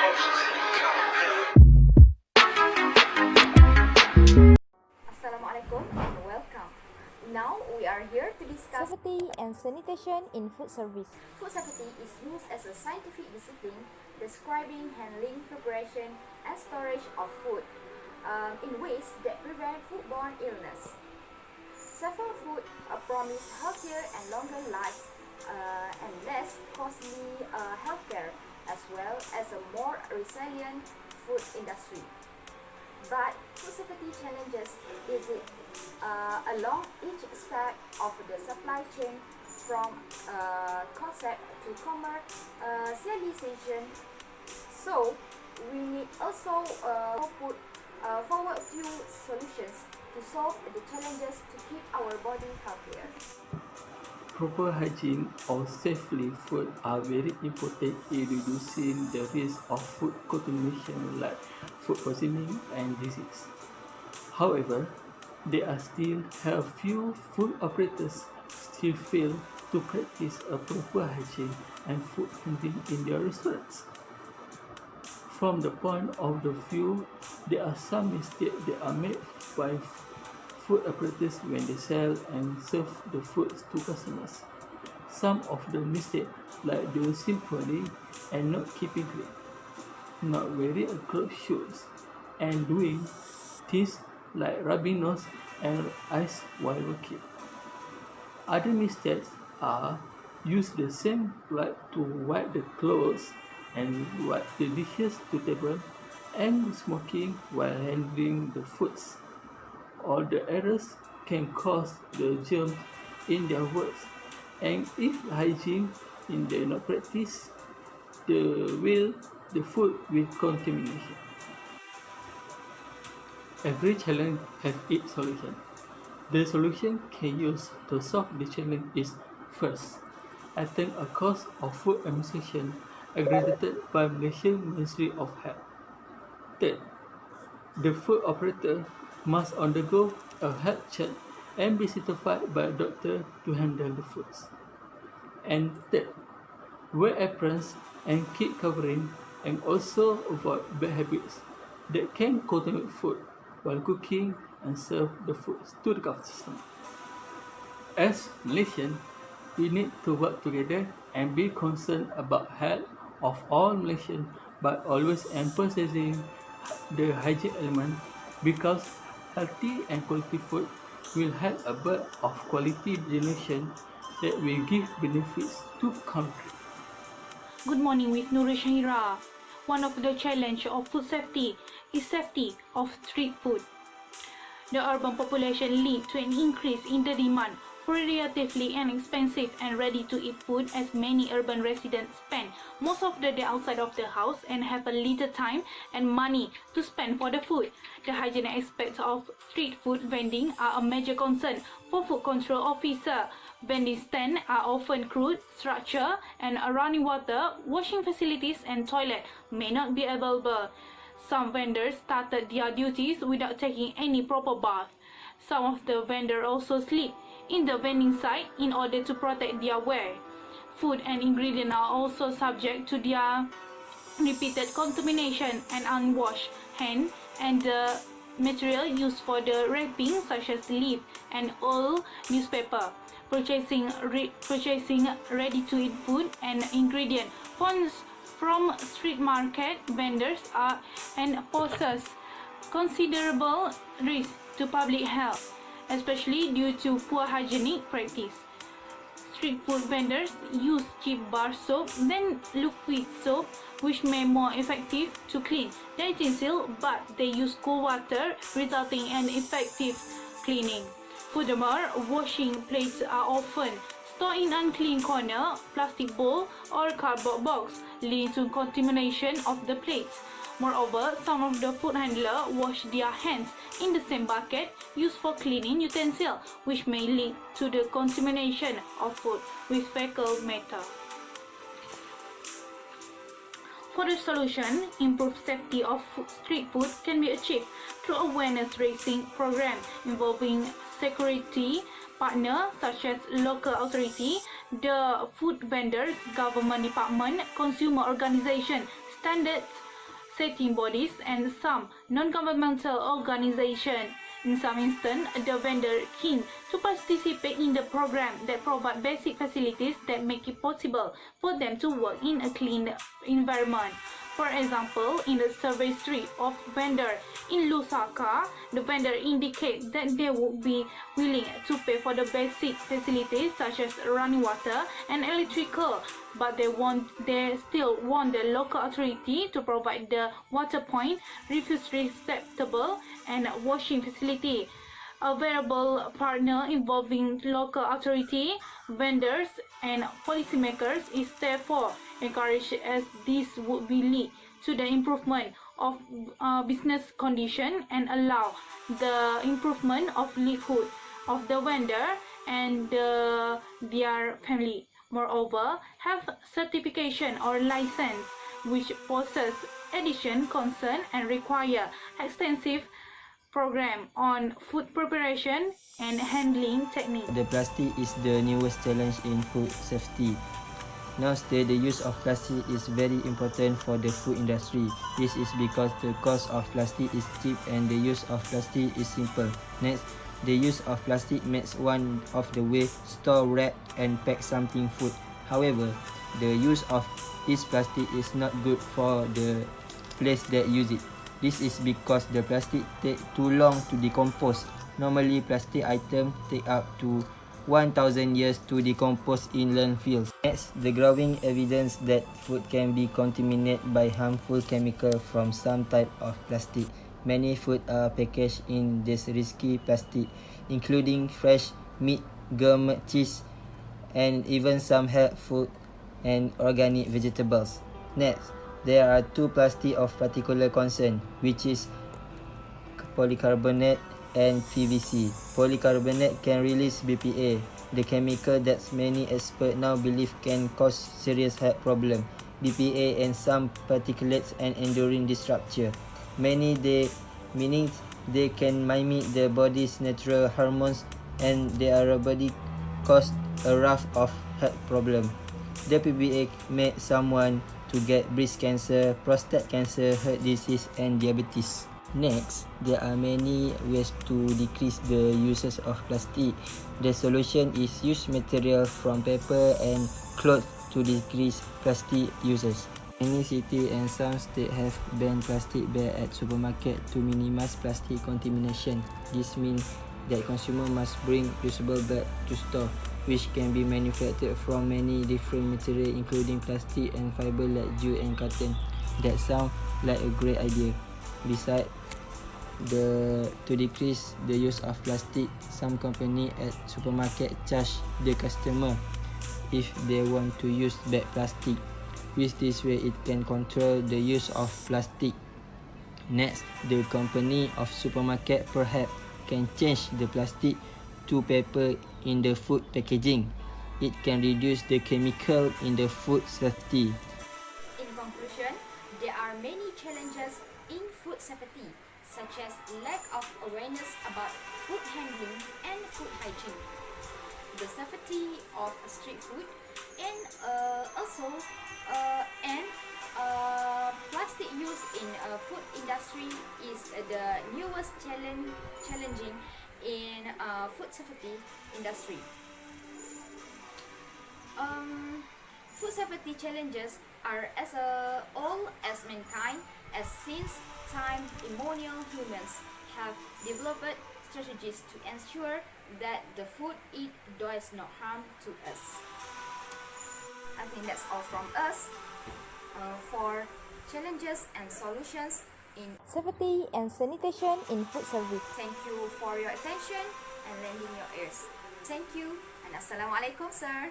Assalamualaikum and welcome. Now we are here to discuss Safety and sanitation in food service. food safety is used as a scientific discipline describing handling, preparation, and storage of food in ways that prevent foodborne illness. Safer food promise healthier and longer lives and less costly healthcare, as well as a more resilient food industry. But food safety challenges is along each step of the supply chain, from concept to commercialization. So we need also put forward few solutions to solve the challenges to keep our body healthier. Proper hygiene of safely food are very important in reducing the risk of food contamination like food poisoning and disease. However, there are still a few food operators still fail to practice a proper hygiene and food handling in their restaurants. From the point of the view, there are some mistakes that are made by food operators when they sell and serve the foods to customers. Some of the mistakes, like doing simply and not keeping clean, not wearing a closed shoes, and doing things like rubbing nose and eyes while working. Other mistakes are use the same rag to wipe the clothes and wipe the dishes to table, and smoking while handling the foods. All the errors can cause the germs in their works, and if hygiene in the not practice, the food will contamination. Every challenge has its solution. The solution can use to solve the challenge is: first, attend a course of food administration accredited by Malaysian Ministry of Health. Third, the food operator must undergo a health check and be certified by a doctor to handle the foods. And third, wear aprons and keep covering, and also avoid bad habits that can contaminate food while cooking and serve the foods to the customer. As Malaysians, we need to work together and be concerned about health of all Malaysians by always emphasizing the hygiene element, because healthy and quality food will help a birth of quality generation that will give benefits to country. Good morning with Nurul Shahira. One of the challenge of food safety is safety of street food. The urban population lead to an increase in the demand for relatively inexpensive and ready-to-eat food, as many urban residents spend most of the day outside of the house and have a little time and money to spend for the food. The hygiene aspects of street food vending are a major concern for food control officer. Vending stands are often crude structure, and running water, washing facilities and toilet may not be available. Some vendors started their duties without taking any proper bath. Some of the vendors also sleep in the vending site in order to protect their wear. Food and ingredients are also subject to their repeated contamination and unwashed hand, and the material used for the wrapping, such as leaf and old newspaper. Purchasing ready-to-eat food and ingredients from street market vendors and poses considerable risk to public health, especially due to poor hygienic practice. Street food vendors use cheap bar soap than liquid soap, which may more effective to clean the utensil, but they use cool water, resulting in effective cleaning. Furthermore, washing plates are often stored in unclean corner, plastic bowl, or cardboard box, leading to contamination of the plates. Moreover, some of the food handlers wash their hands in the same bucket used for cleaning utensils, which may lead to the contamination of food with fecal matter. For the solution, improved safety of street food can be achieved through awareness raising program involving security partners such as local authority, the food vendors, government department, consumer organization, standards setting bodies, and some non-governmental organizations. In some instances, the vendor keen to participate in the program that provide basic facilities that make it possible for them to work in a clean environment. For example, in the survey street of vendor in Lusaka, the vendor indicates that they would be willing to pay for the basic facilities such as running water and electrical, but they still want the local authority to provide the water point, refuse receptacle, and washing facility. A variable partner involving local authority, vendors, and policymakers is therefore encouraged, as this would be lead to the improvement of business condition and allow the improvement of livelihood of the vendor and their family. Moreover, health certification or license which possess additional concern and require extensive program on food preparation and handling techniques. The plastic is the newest challenge in food safety. Nowadays, the use of plastic is very important for the food industry. This is because the cost of plastic is cheap and the use of plastic is simple. Next, the use of plastic makes one of the way store, wrap, and pack something food. However, the use of this plastic is not good for the place that use it. This is because the plastic take too long to decompose. Normally, plastic items take up to 1,000 years to decompose in landfills. Next, the growing evidence that food can be contaminated by harmful chemicals from some type of plastic. Many food are packaged in this risky plastic, including fresh meat, gum, cheese, and even some health food and organic vegetables. Next, there are two plastics of particular concern, which is polycarbonate and PVC. Polycarbonate can release BPA, the chemical that many experts now believe can cause serious health problems. BPA and some particulates and enduring structure. Meaning they can mimic the body's natural hormones and their body cause a raft of health problem. The PPA make someone to get breast cancer, prostate cancer, heart disease, and diabetes. Next, there are many ways to decrease the uses of plastic. The solution is use material from paper and cloth to decrease plastic uses. Many cities and some states have banned plastic bags at supermarkets to minimize plastic contamination. This means that consumers must bring usable bags to store, which can be manufactured from many different materials including plastic and fiber like jute and cotton. That sounds like a great idea. Besides, to decrease the use of plastic, some companies at supermarket charge the customer if they want to use bag plastic. With this way, it can control the use of plastic. Next, the company of supermarket perhaps can change the plastic to paper in the food packaging. It can reduce the chemical in the food safety. In conclusion, there are many challenges in food safety, such as lack of awareness about food handling and food hygiene, the safety of street food, and plastic use in food industry is the newest challenging in food safety industry. Food safety challenges are as old as mankind, as since time immemorial humans have developed strategies to ensure that the food eat does not harm to us. I think that's all from us for challenges and solutions in Safety and sanitation in food service. Thank you for your attention and lending your ears. Thank you and Assalamualaikum, sir.